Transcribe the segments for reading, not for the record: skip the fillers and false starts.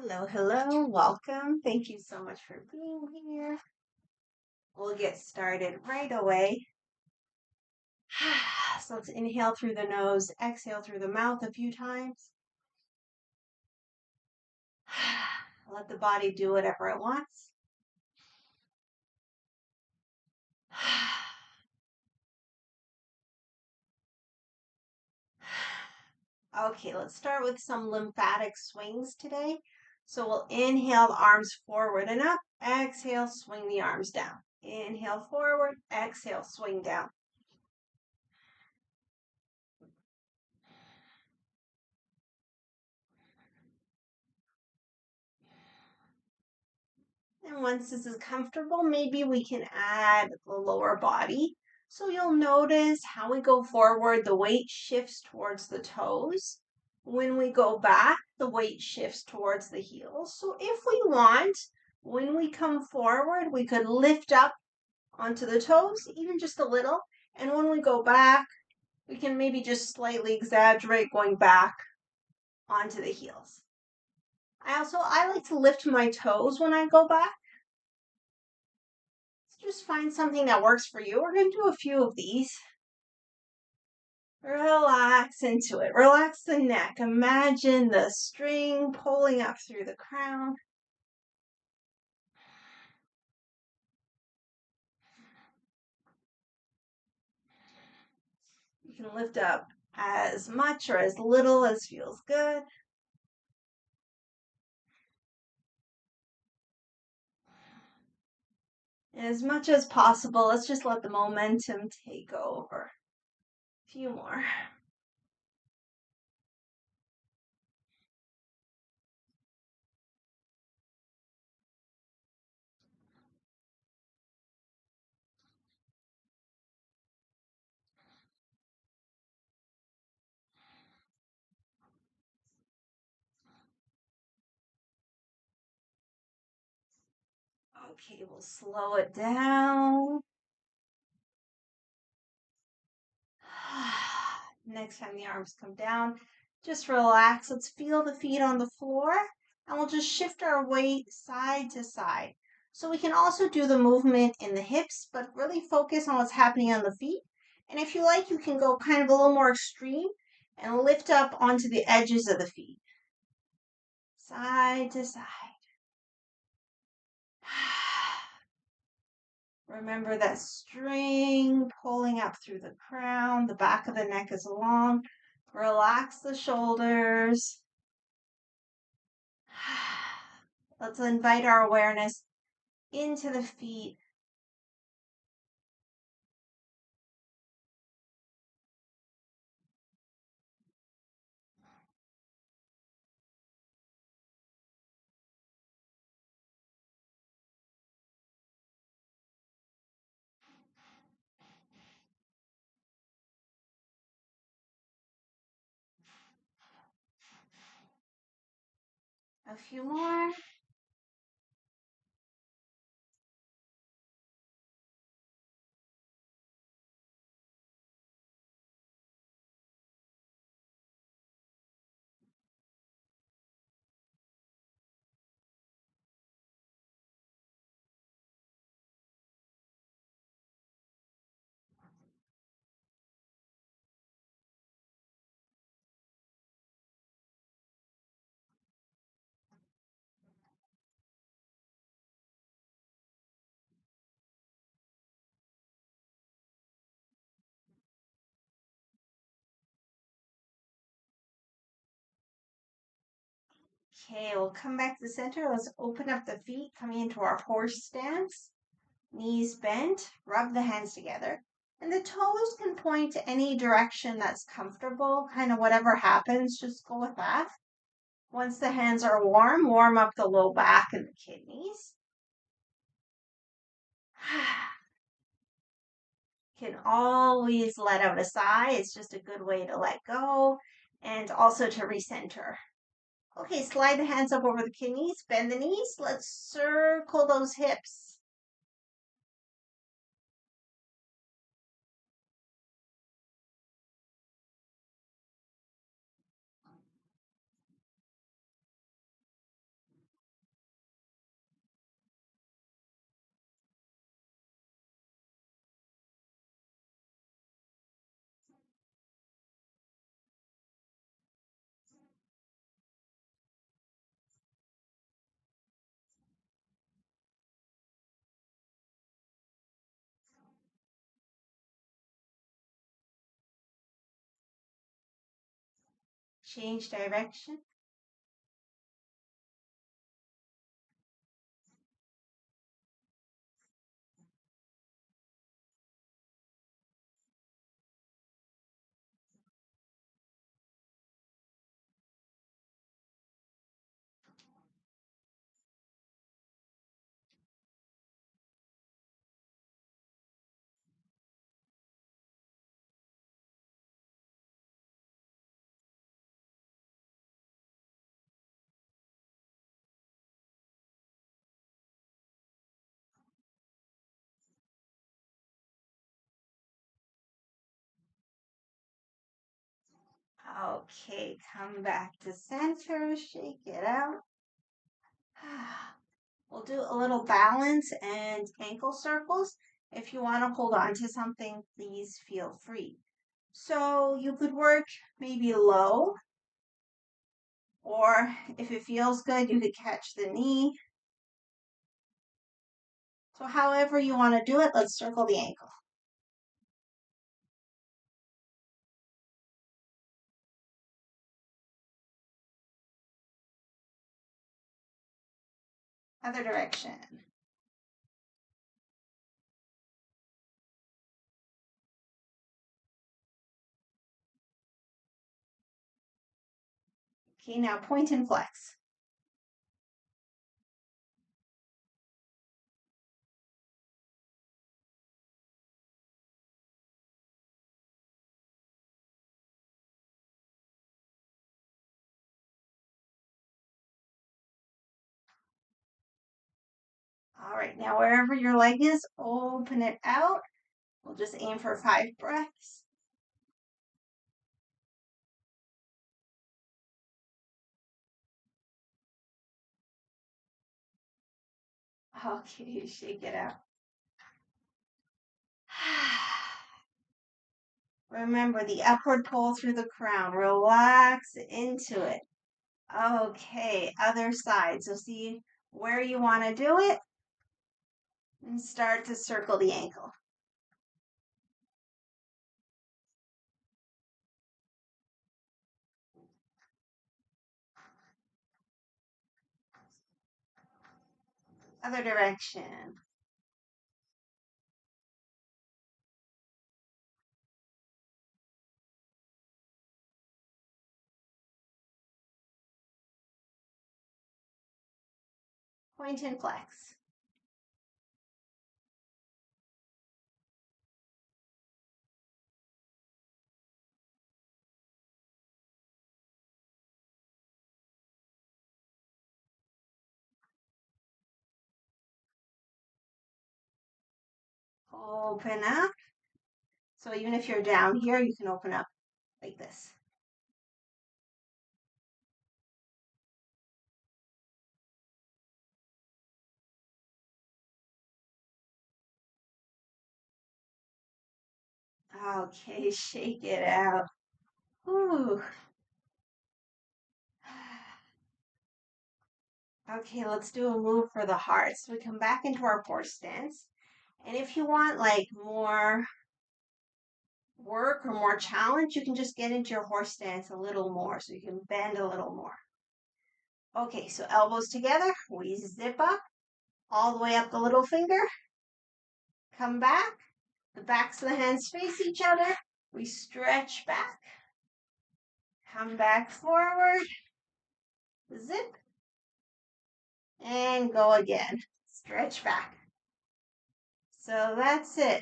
Hello, hello, welcome. Thank you so much for being here. We'll get started right away. So let's inhale through the nose, exhale through the mouth a few times. Let the body do whatever it wants. Okay, let's start with some lymphatic swings today. So we'll inhale the arms forward and up, exhale, swing the arms down. Inhale forward, exhale, swing down. And once this is comfortable, maybe we can add the lower body. So you'll notice how we go forward, the weight shifts towards the toes. When we go back, the weight shifts towards the heels. So if we want, when we come forward, we could lift up onto the toes, even just a little. And when we go back, we can maybe just slightly exaggerate going back onto the heels. I like to lift my toes when I go back. Just find something that works for you. We're going to do a few of these. Relax into it. Relax the neck. Imagine the string pulling up through the crown. You can lift up as much or as little as feels good. As much as possible, let's just let the momentum take over. A few more. Okay, we'll slow it down. Next time the arms come down, just relax. Let's feel the feet on the floor, and we'll just shift our weight side to side. So we can also do the movement in the hips, but really focus on what's happening on the feet. And if you like, you can go kind of a little more extreme and lift up onto the edges of the feet. Side to side. Remember that string pulling up through the crown. The back of the neck is long. Relax the shoulders. Let's invite our awareness into the feet. A few more. Okay, we'll come back to the center. Let's open up the feet, coming into our horse stance. Knees bent, rub the hands together. And the toes can point to any direction that's comfortable. Kind of whatever happens, just go with that. Once the hands are warm, warm up the low back and the kidneys. Can always let out a sigh. It's just a good way to let go and also to recenter. Okay, slide the hands up over the kidneys, bend the knees. Let's circle those hips. Change direction. Okay, come back to center, shake it out. We'll do a little balance and ankle circles. If you want to hold on to something, please feel free. So you could work maybe low, or if it feels good, you could catch the knee. So however you want to do it, let's circle the ankle. Other direction. Okay, now point and flex. All right, now wherever your leg is, open it out. We'll just aim for 5 breaths. Okay, shake it out. Remember the upward pull through the crown. Relax into it. Okay, other side. So see where you want to do it and start to circle the ankle. Other direction. Point and flex. Open up. So even if you're down here, you can open up like this. Okay, shake it out. Whew. Okay, let's do a move for the heart. So we come back into our horse stance. And if you want like more work or more challenge, you can just get into your horse stance a little more so you can bend a little more. Okay, so elbows together, we zip up all the way up the little finger. Come back, the backs of the hands face each other. We stretch back, come back forward, zip, and go again. Stretch back. So that's it.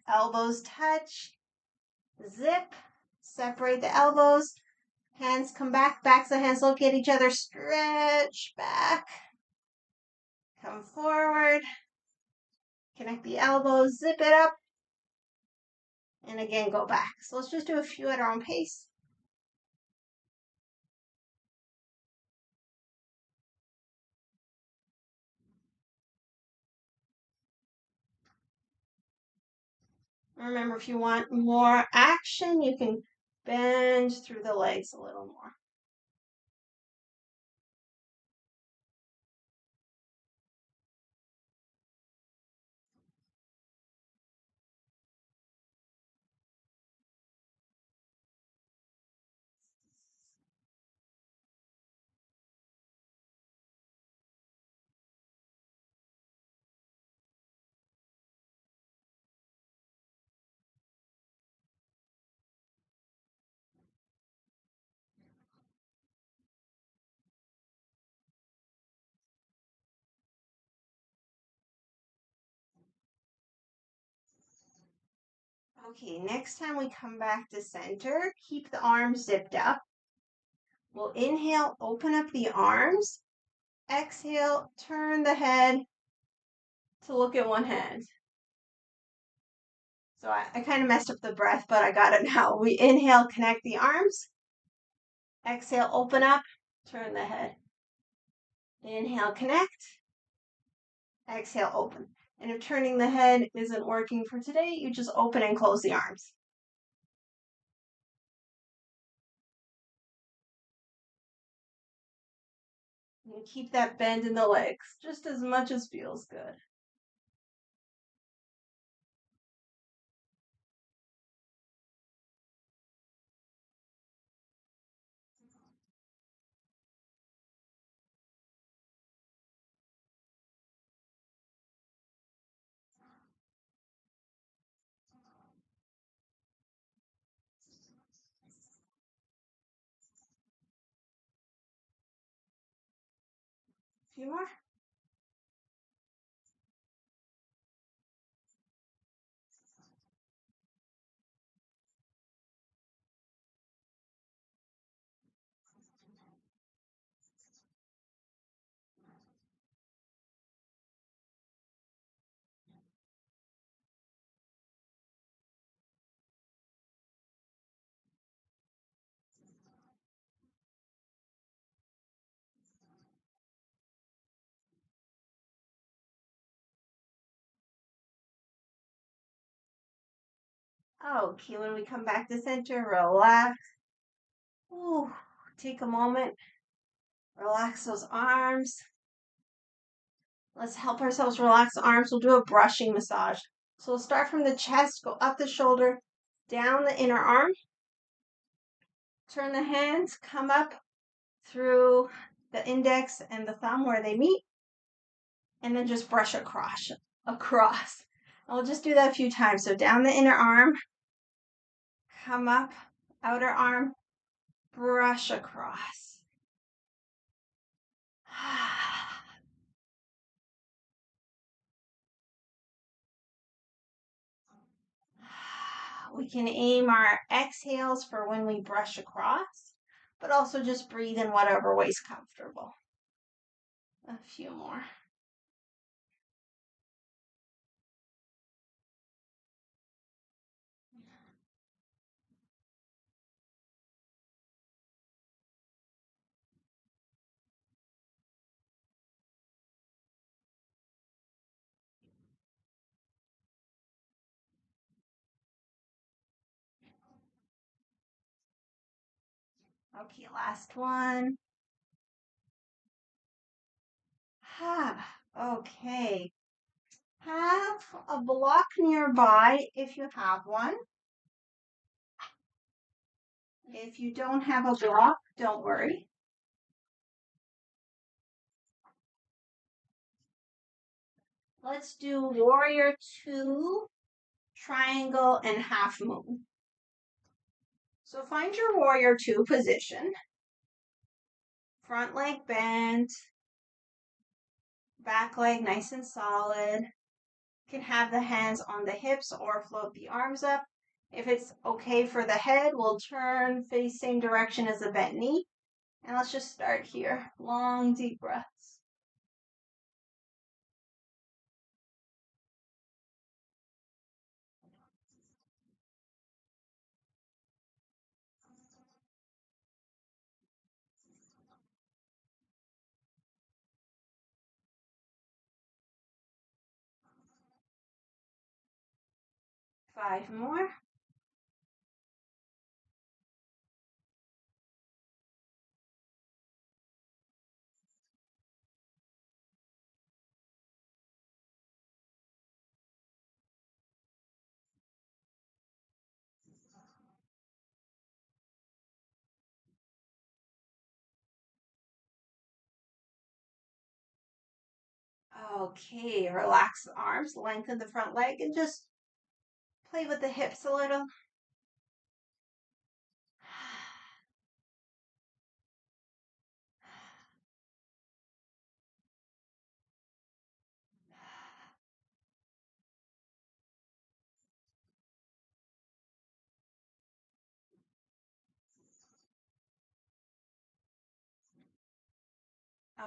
Elbows touch, zip, separate the elbows, hands come back, backs of the hands look at each other, stretch back, come forward, connect the elbows, zip it up, and again go back. So let's just do a few at our own pace. Remember, if you want more action, you can bend through the legs a little more. Okay, next time we come back to center, keep the arms zipped up. We'll inhale, open up the arms. Exhale, turn the head to look at one hand. So I kind of messed up the breath, but I got it now. We inhale, connect the arms. Exhale, open up, turn the head. Inhale, connect. Exhale, open. And if turning the head isn't working for today, you just open and close the arms. And keep that bend in the legs just as much as feels good. A few more. Okay, when we come back to center, relax. Ooh, take a moment. Relax those arms. Let's help ourselves relax the arms. We'll do a brushing massage. So we'll start from the chest, go up the shoulder, down the inner arm. Turn the hands, come up through the index and the thumb where they meet, and then just brush across. And we'll just do that a few times. So down the inner arm, come up, outer arm, brush across. We can aim our exhales for when we brush across, but also just breathe in whatever way's comfortable. A few more. Okay, last one. Okay. Have a block nearby if you have one. If you don't have a block, don't worry. Let's do warrior two, triangle, and half moon. So find your warrior two position. Front leg bent, back leg nice and solid. You can have the hands on the hips or float the arms up. If it's okay for the head, we'll turn face same direction as the bent knee. And let's just start here. Long, deep breaths. Five more. Okay, relax the arms, lengthen the front leg, and just play with the hips a little.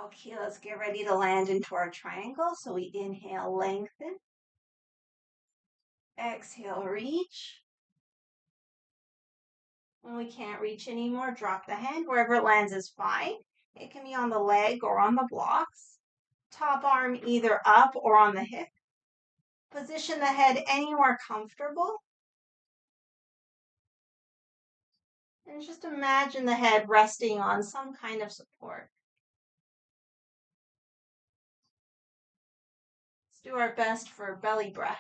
Okay, let's get ready to land into our triangle. So we inhale, lengthen. Exhale, reach. When we can't reach anymore, drop the hand. Wherever it lands is fine. It can be on the leg or on the blocks. Top arm either up or on the hip. Position the head anywhere comfortable. And just imagine the head resting on some kind of support. Let's do our best for belly breaths.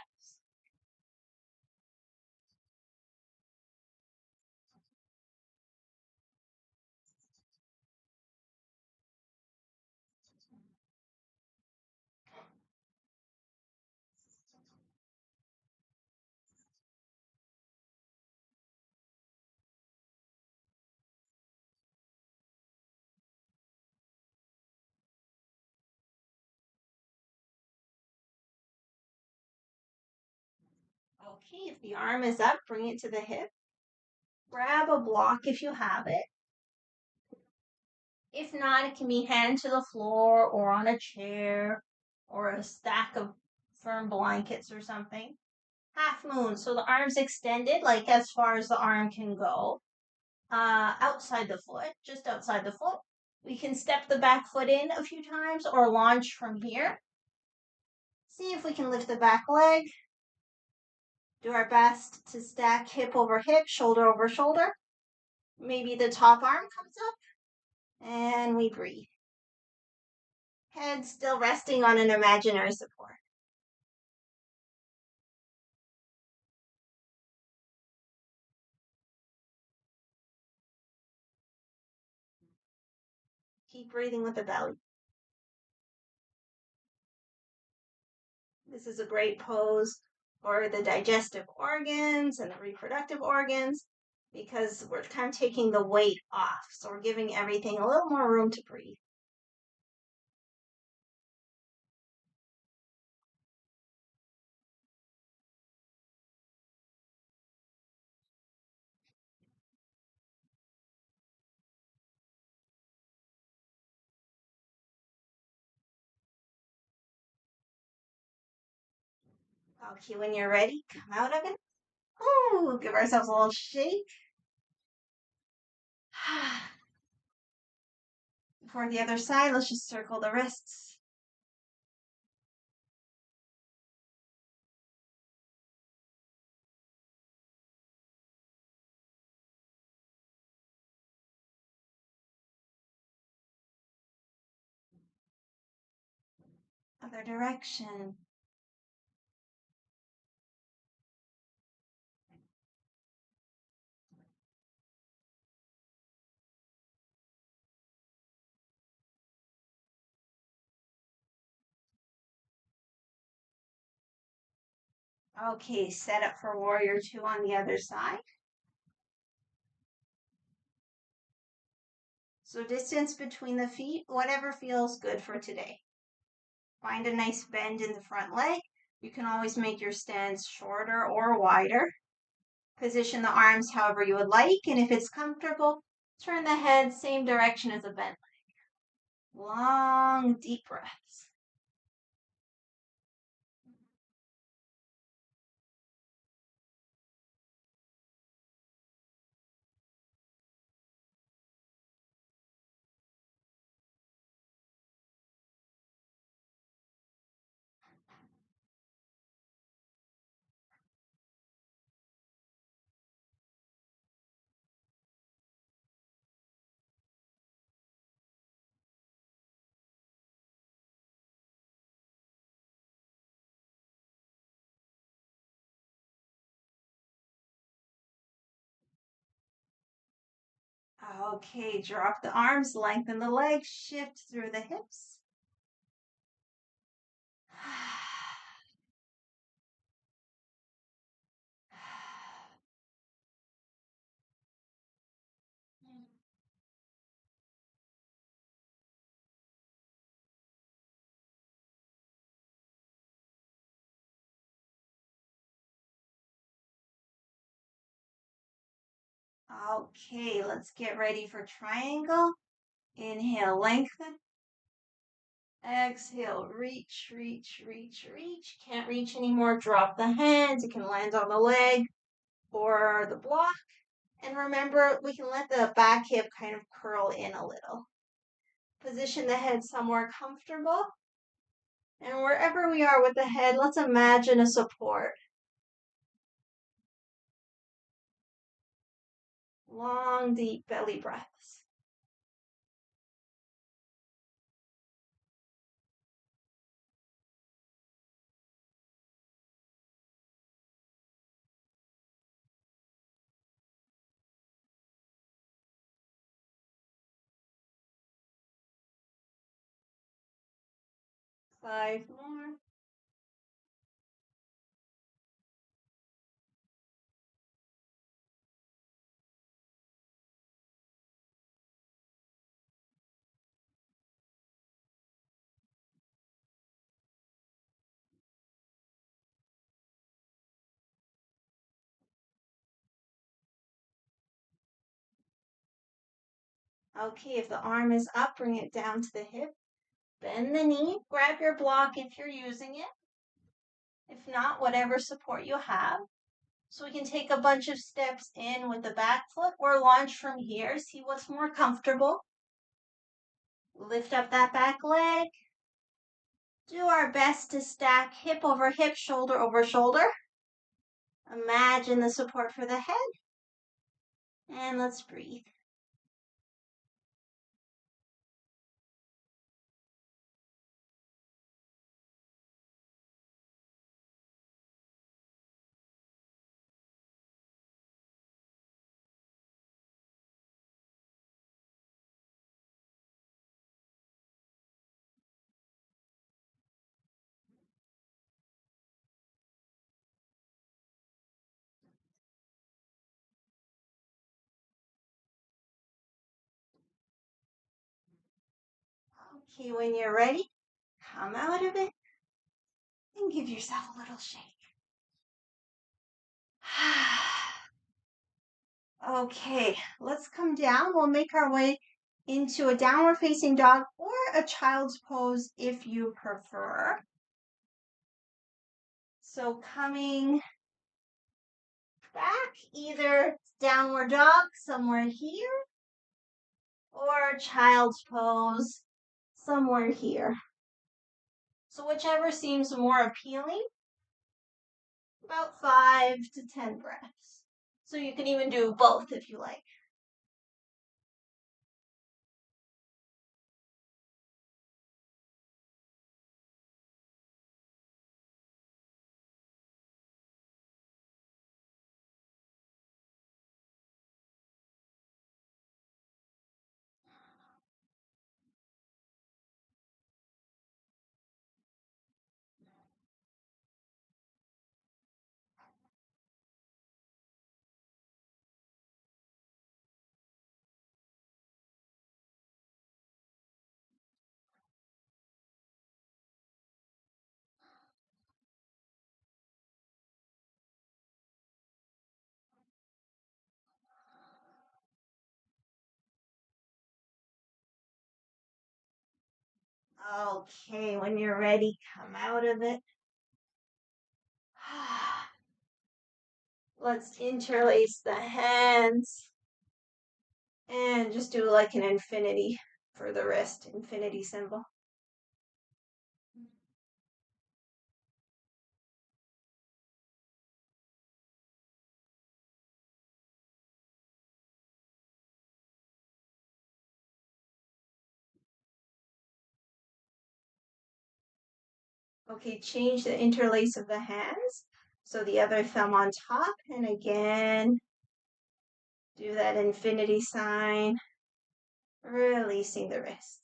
Okay, if the arm is up, bring it to the hip. Grab a block if you have it. If not, it can be hand to the floor or on a chair or a stack of firm blankets or something. Half moon, so the arm's extended, like as far as the arm can go. Outside the foot, just outside the foot. We can step the back foot in a few times or launch from here. See if we can lift the back leg. Do our best to stack hip over hip, shoulder over shoulder. Maybe the top arm comes up and we breathe. Head still resting on an imaginary support. Keep breathing with the belly. This is a great pose for the digestive organs and the reproductive organs because we're kind of taking the weight off. So we're giving everything a little more room to breathe. Okay, when you're ready, come out of it. Ooh, give ourselves a little shake. For the other side, let's just circle the wrists. Other direction. Okay, set up for warrior two on the other side. So distance between the feet, whatever feels good for today. Find a nice bend in the front leg. You can always make your stance shorter or wider. Position the arms however you would like, and if it's comfortable, turn the head same direction as a bent leg. Long, deep breaths. Okay, drop the arms, lengthen the legs, shift through the hips. Okay, let's get ready for triangle. Inhale, lengthen. Exhale, reach, reach, reach, reach. Can't reach anymore, drop the hands. It can land on the leg or the block. And remember, we can let the back hip kind of curl in a little. Position the head somewhere comfortable. And wherever we are with the head, let's imagine a support. Long, deep belly breaths. Five more. Okay, if the arm is up, bring it down to the hip. Bend the knee, grab your block if you're using it. If not, whatever support you have. So we can take a bunch of steps in with the back foot or launch from here. See what's more comfortable. Lift up that back leg. Do our best to stack hip over hip, shoulder over shoulder. Imagine the support for the head. And let's breathe. Okay, when you're ready, come out of it and give yourself a little shake. Okay, let's come down. We'll make our way into a downward facing dog or a child's pose if you prefer. So coming back, either downward dog somewhere here or child's pose somewhere here. So whichever seems more appealing, about 5 to 10 breaths. So you can even do both if you like. Okay, when you're ready, come out of it. Let's interlace the hands and just do like an infinity for the wrist, infinity symbol. Okay, change the interlace of the hands. So the other thumb on top, and again, do that infinity sign, releasing the wrists.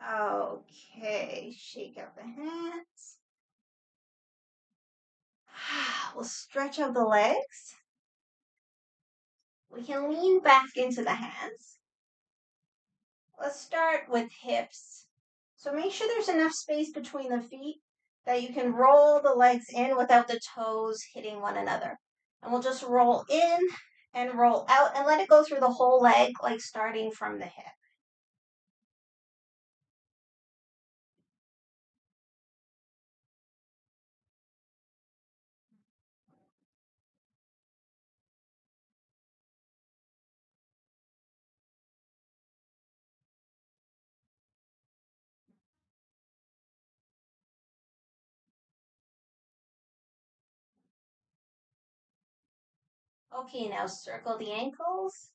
Okay, shake out the hands. We'll stretch out the legs. We can lean back into the hands. Let's start with hips. So make sure there's enough space between the feet that you can roll the legs in without the toes hitting one another. And we'll just roll in and roll out and let it go through the whole leg, like starting from the hip. Okay, now circle the ankles.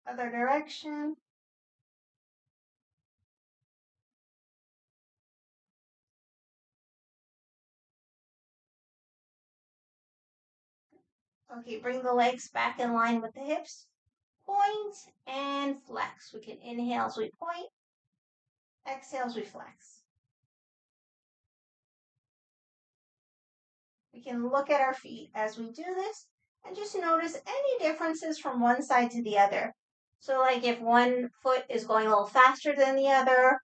Other direction. Okay, bring the legs back in line with the hips. Point and flex. We can inhale as we point, exhale as we flex. We can look at our feet as we do this and just notice any differences from one side to the other. So like if one foot is going a little faster than the other,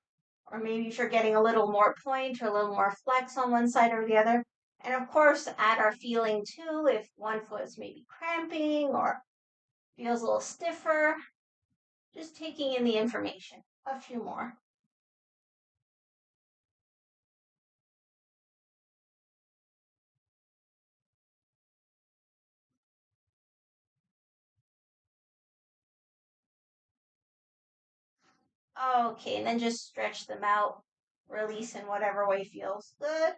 or maybe if you're getting a little more point or a little more flex on one side or the other. And of course, add our feeling too, if one foot is maybe cramping or feels a little stiffer, just taking in the information. A few more. Okay, and then just stretch them out, release in whatever way feels good.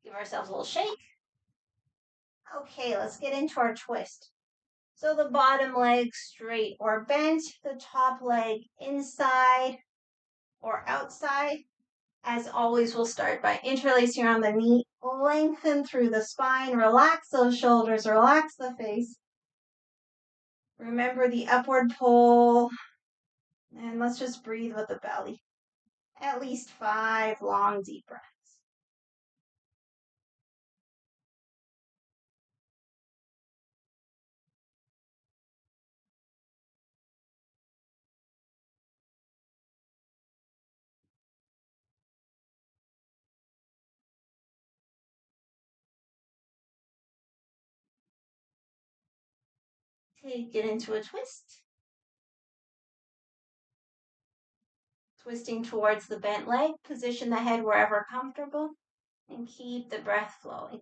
Give ourselves a little shake. Okay, let's get into our twist. So the bottom leg straight or bent, the top leg inside or outside. As always, we'll start by interlacing around the knee, lengthen through the spine, relax those shoulders, relax the face. Remember the upward pull, and let's just breathe with the belly. At least 5 long, deep breaths. Take it into a twist. Twisting towards the bent leg, position the head wherever comfortable, and keep the breath flowing.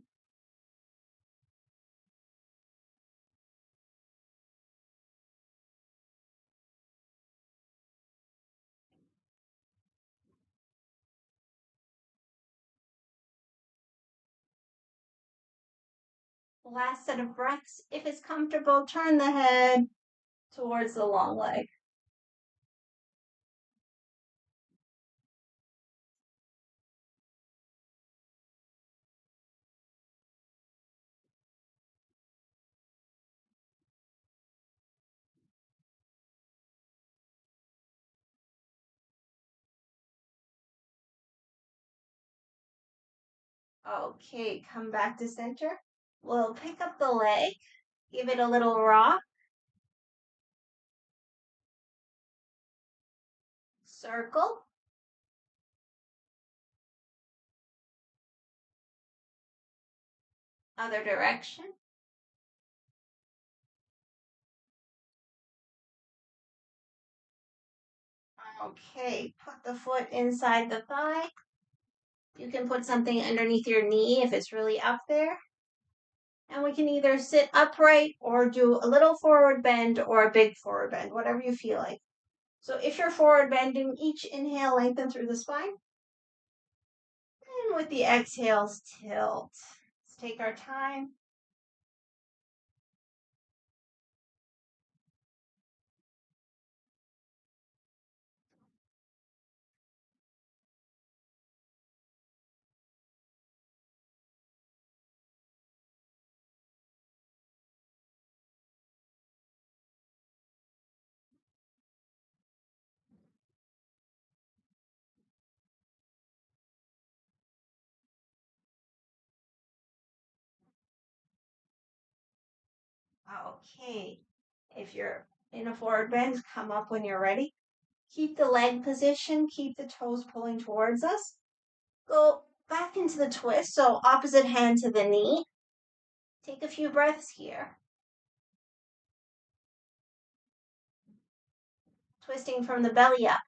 Last set of breaths. If it's comfortable, turn the head towards the long leg. Okay, come back to center. We'll pick up the leg, give it a little rock, circle, other direction. Okay, put the foot inside the thigh. You can put something underneath your knee if it's really up there. And we can either sit upright or do a little forward bend or a big forward bend, whatever you feel like. So if you're forward bending, each inhale lengthen through the spine. And with the exhales, tilt. Let's take our time. Okay. If you're in a forward bend, come up when you're ready. Keep the leg position, keep the toes pulling towards us. Go back into the twist, so opposite hand to the knee. Take a few breaths here. Twisting from the belly up.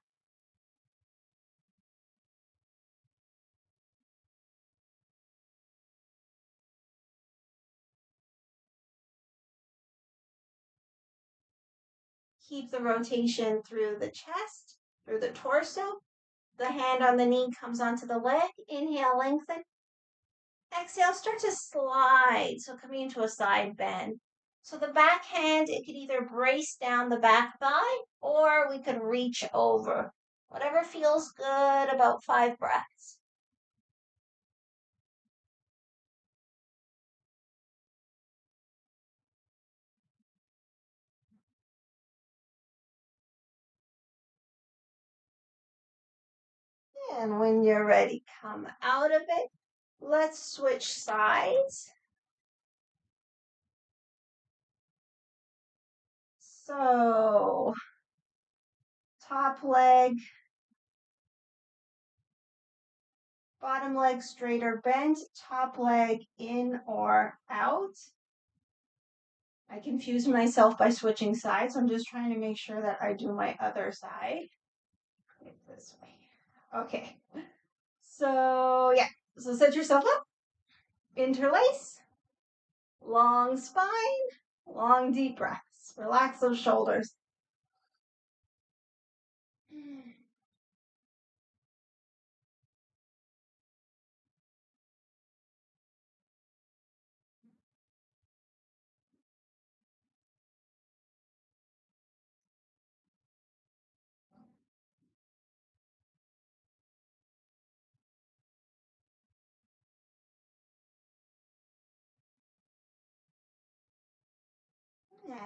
Keep the rotation through the chest, through the torso. The hand on the knee comes onto the leg. Inhale, lengthen. Exhale, start to slide. So coming into a side bend. So the back hand, it could either brace down the back thigh or we could reach over. Whatever feels good, about 5 breaths. And when you're ready, come out of it. Let's switch sides. So, top leg, bottom leg straight or bent, top leg in or out. I confused myself by switching sides. I'm just trying to make sure that I do my other side. This way. Okay. So, yeah. So set yourself up. Interlace. Long spine. Long deep breaths. Relax those shoulders.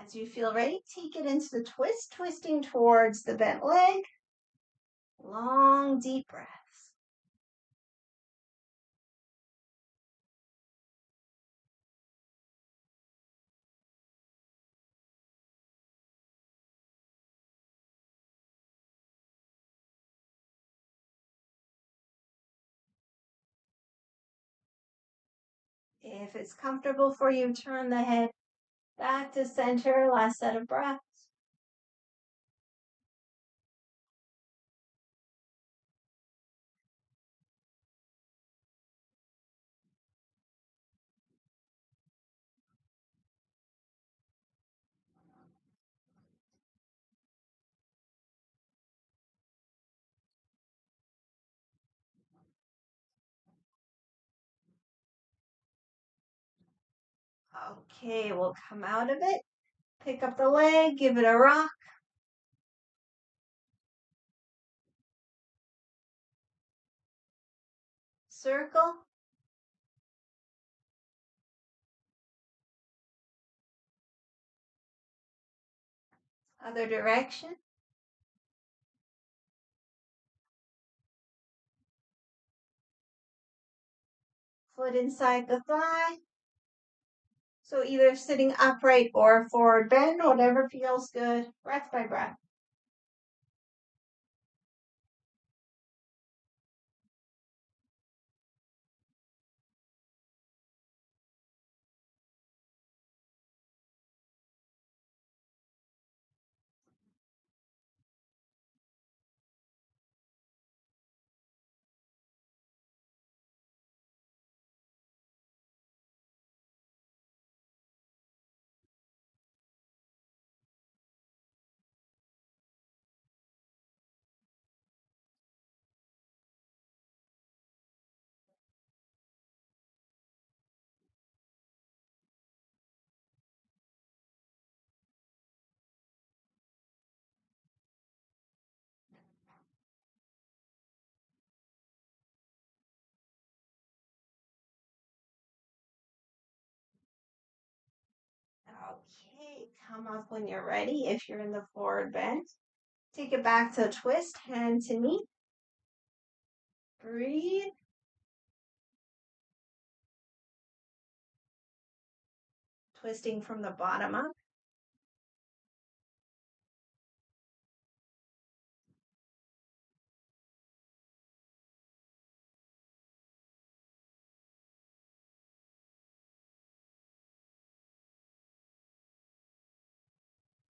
As you feel ready, take it into the twist, twisting towards the bent leg. Long, deep breaths. If it's comfortable for you, turn the head back to center. Last set of breaths. Okay, we'll come out of it. Pick up the leg, give it a rock. Circle. Other direction. Foot inside the thigh. So either sitting upright or forward bend, whatever feels good, breath by breath. Okay, come up when you're ready. If you're in the forward bend, take it back to a twist, hand to knee. Breathe. Twisting from the bottom up.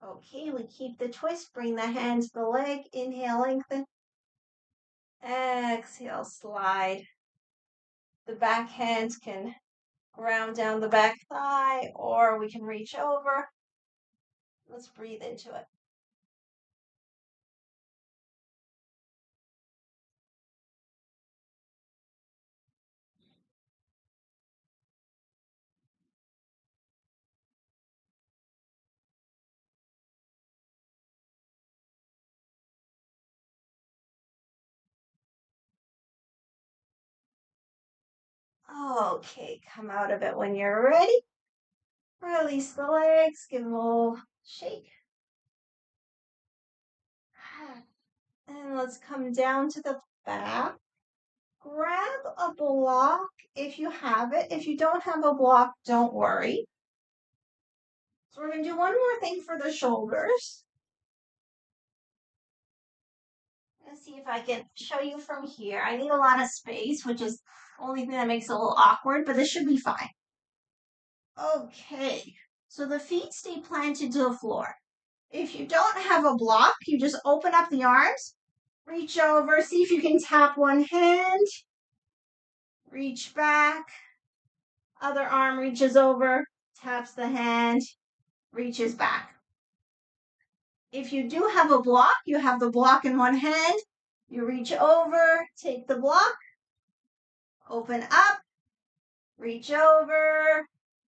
Okay, we keep the twist. Bring the hand to the leg. Inhale, lengthen. Exhale, slide. The back hand can ground down the back thigh, or we can reach over. Let's breathe into it. Okay, come out of it when you're ready. Release the legs, give them a little shake. And let's come down to the back. Grab a block if you have it. If you don't have a block, don't worry. So we're going to do one more thing for the shoulders. Let's see if I can show you from here. I need a lot of space, which is the only thing that makes it a little awkward, but this should be fine. Okay, so the feet stay planted to the floor. If you don't have a block, you just open up the arms, reach over, see if you can tap one hand, reach back, other arm reaches over, taps the hand, reaches back. If you do have a block, you have the block in one hand, you reach over, take the block, open up, reach over,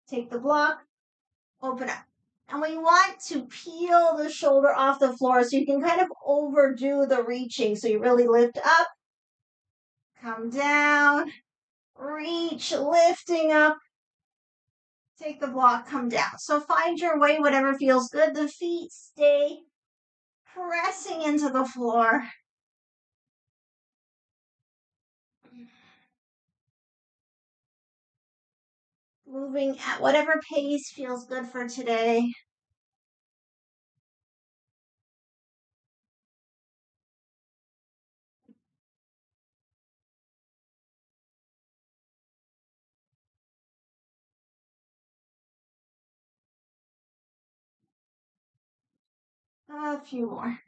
take the block, open up. And we want to peel the shoulder off the floor so you can kind of overdo the reaching. So you really lift up, come down, reach, lifting up, take the block, come down. So find your way, whatever feels good. The feet stay pressing into the floor. Moving at whatever pace feels good for today. A few more.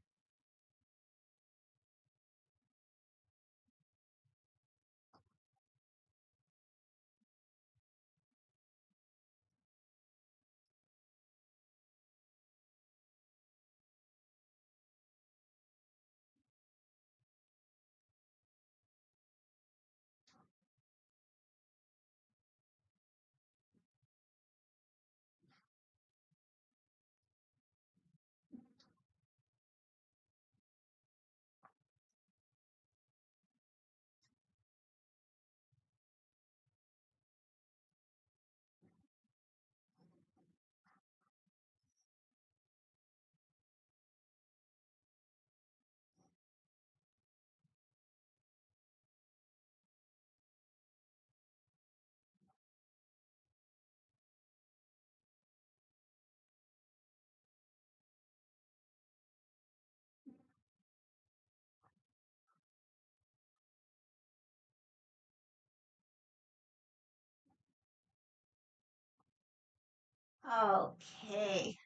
Okay.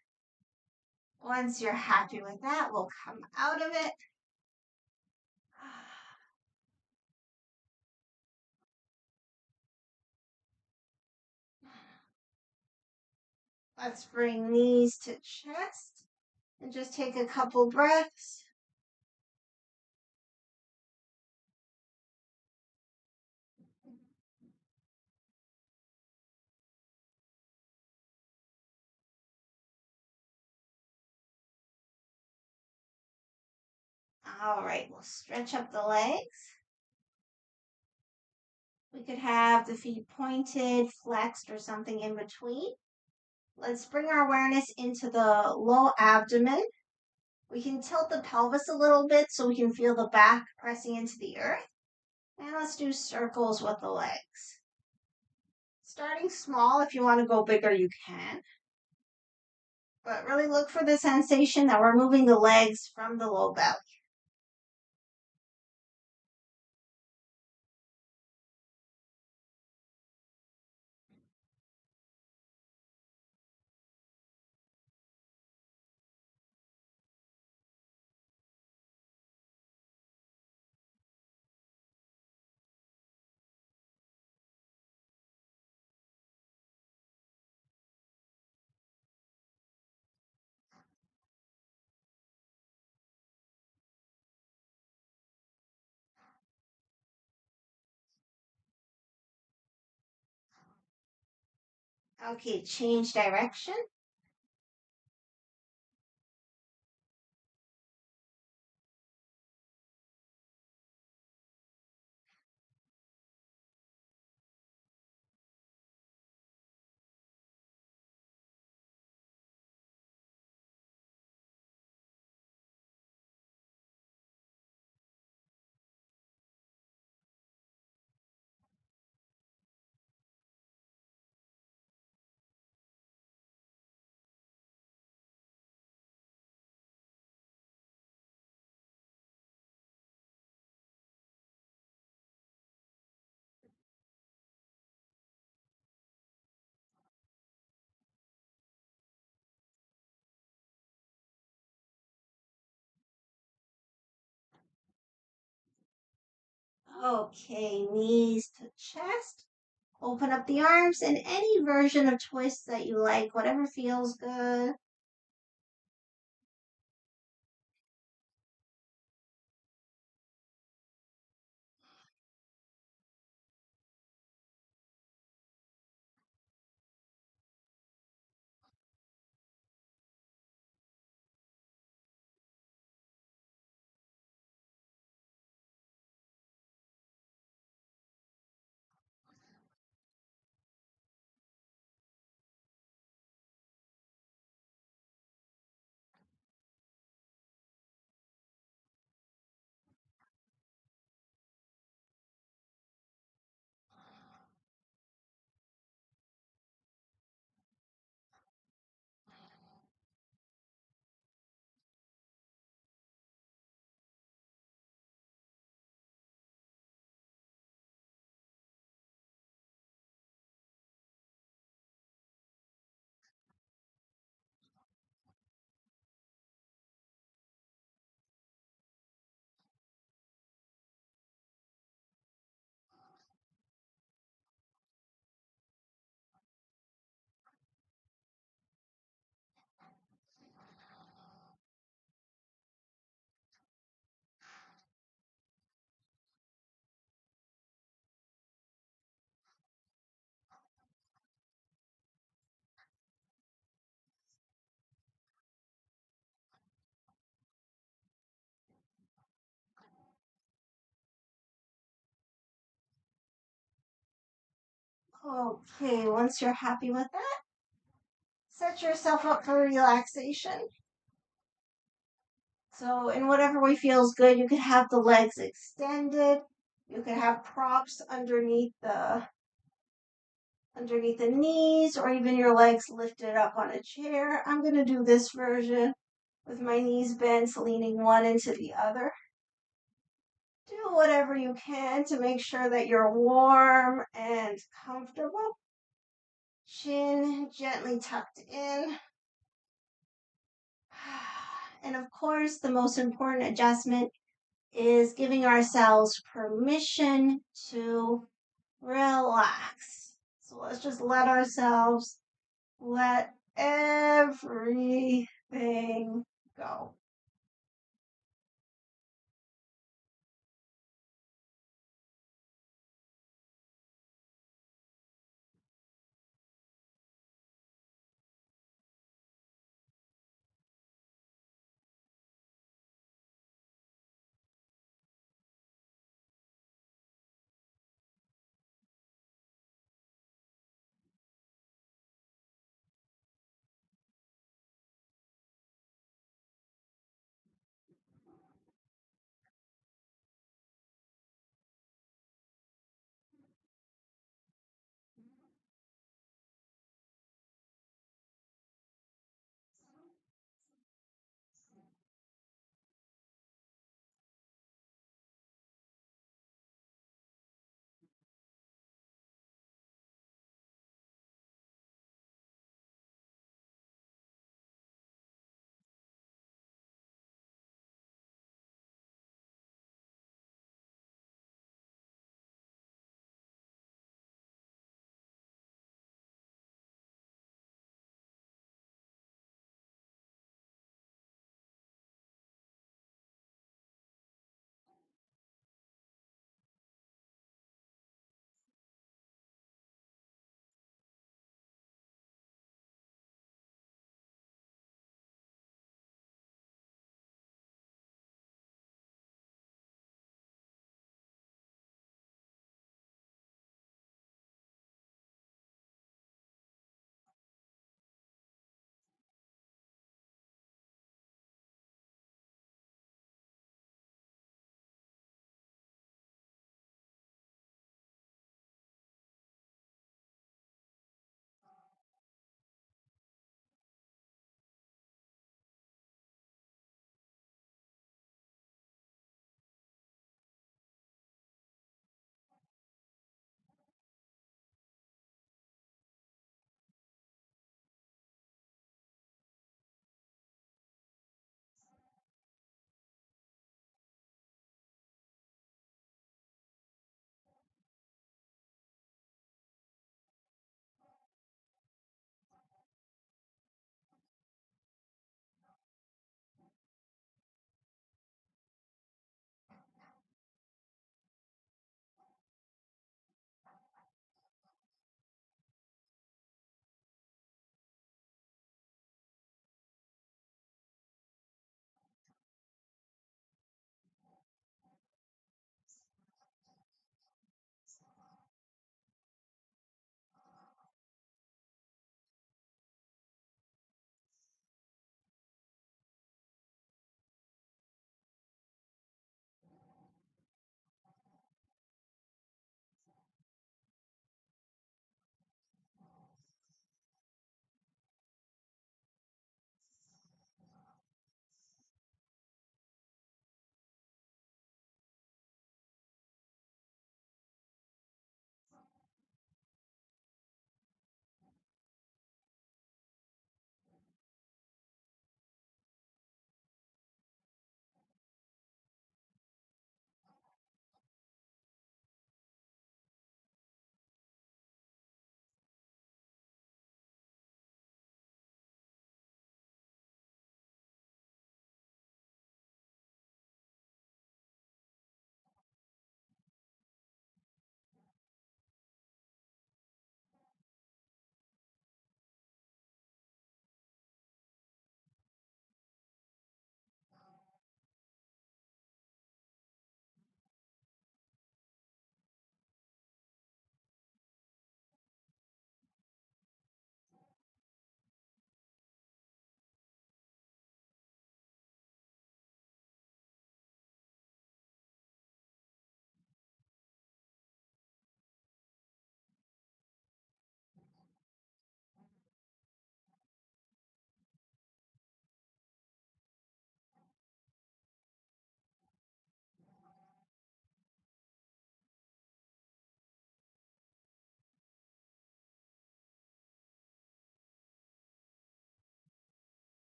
Once you're happy with that, we'll come out of it. Let's bring knees to chest and just take a couple breaths. All right, we'll stretch up the legs. We could have the feet pointed, flexed, or something in between. Let's bring our awareness into the low abdomen. We can tilt the pelvis a little bit so we can feel the back pressing into the earth. And let's do circles with the legs. Starting small, if you want to go bigger, you can. But really look for the sensation that we're moving the legs from the low belly. Okay, change direction. Okay, knees to chest. Open up the arms in any version of twist that you like, whatever feels good. Okay, once you're happy with that, set yourself up for relaxation. So, in whatever way feels good, you could have the legs extended. You could have props underneath the knees, or even your legs lifted up on a chair. I'm going to do this version with my knees bent, leaning one into the other. Do whatever you can to make sure that you're warm and comfortable. Chin gently tucked in. And of course, the most important adjustment is giving ourselves permission to relax. So let's just let everything go.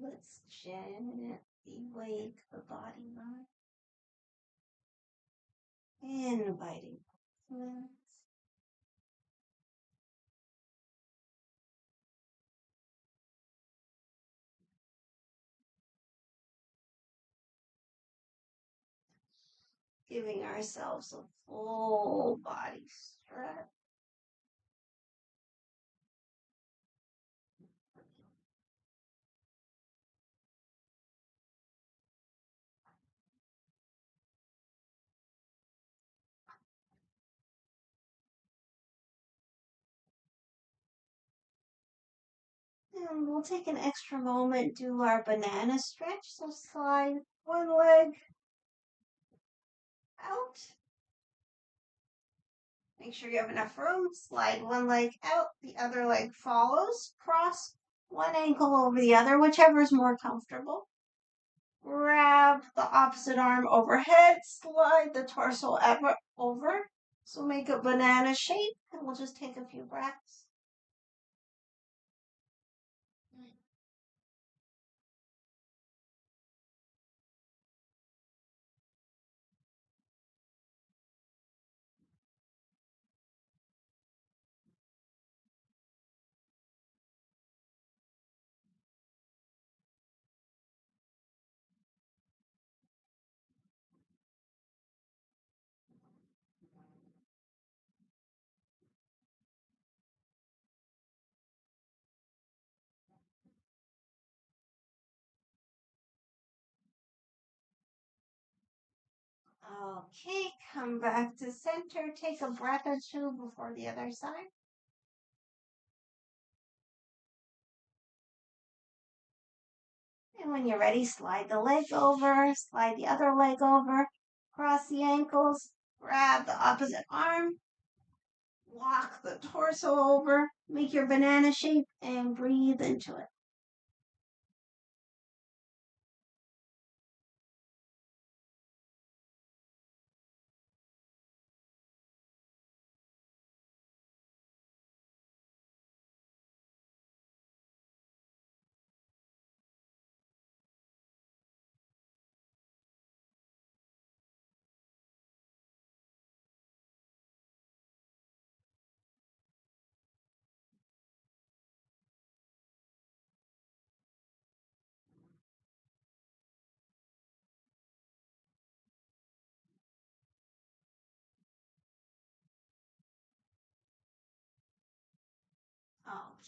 Let's gently wake the body up. Inviting movement. Giving ourselves a full body stretch. And we'll take an extra moment, do our banana stretch. So slide one leg out. Make sure you have enough room. Slide one leg out, the other leg follows. Cross one ankle over the other, whichever is more comfortable. Grab the opposite arm overhead, slide the torso over. So make a banana shape, and we'll just take a few breaths. Okay, come back to center. Take a breath or two before the other side. And when you're ready, slide the leg over, slide the other leg over, cross the ankles, grab the opposite arm, walk the torso over, make your banana shape, and breathe into it.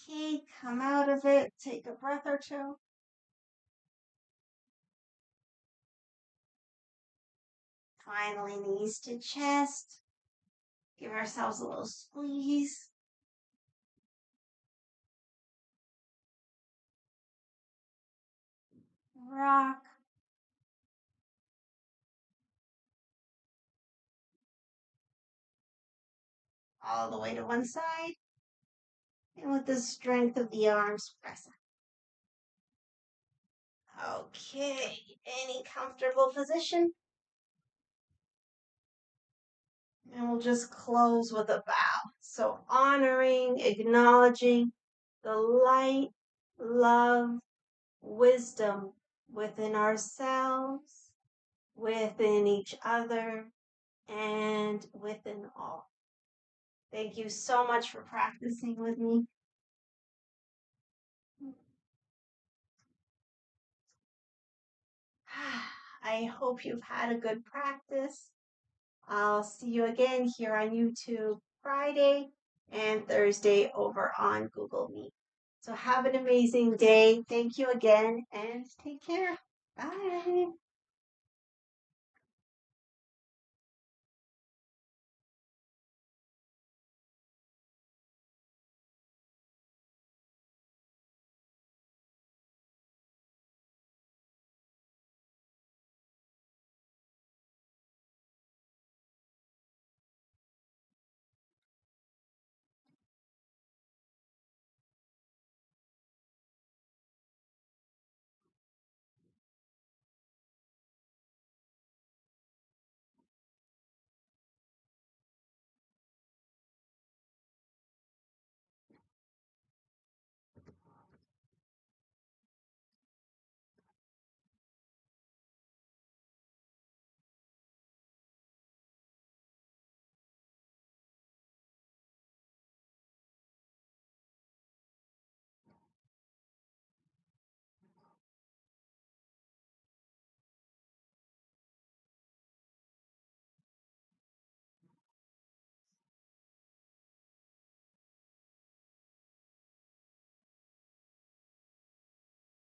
Okay, come out of it, take a breath or two. Finally, knees to chest. Give ourselves a little squeeze. Rock. All the way to one side. And with the strength of the arms, press up. Okay, any comfortable position. And we'll just close with a bow. So honoring, acknowledging the light, love, wisdom within ourselves, within each other, and within all. Thank you so much for practicing with me. I hope you've had a good practice. I'll see you again here on YouTube Friday and Thursday over on Google Meet. So have an amazing day. Thank you again and take care. Bye.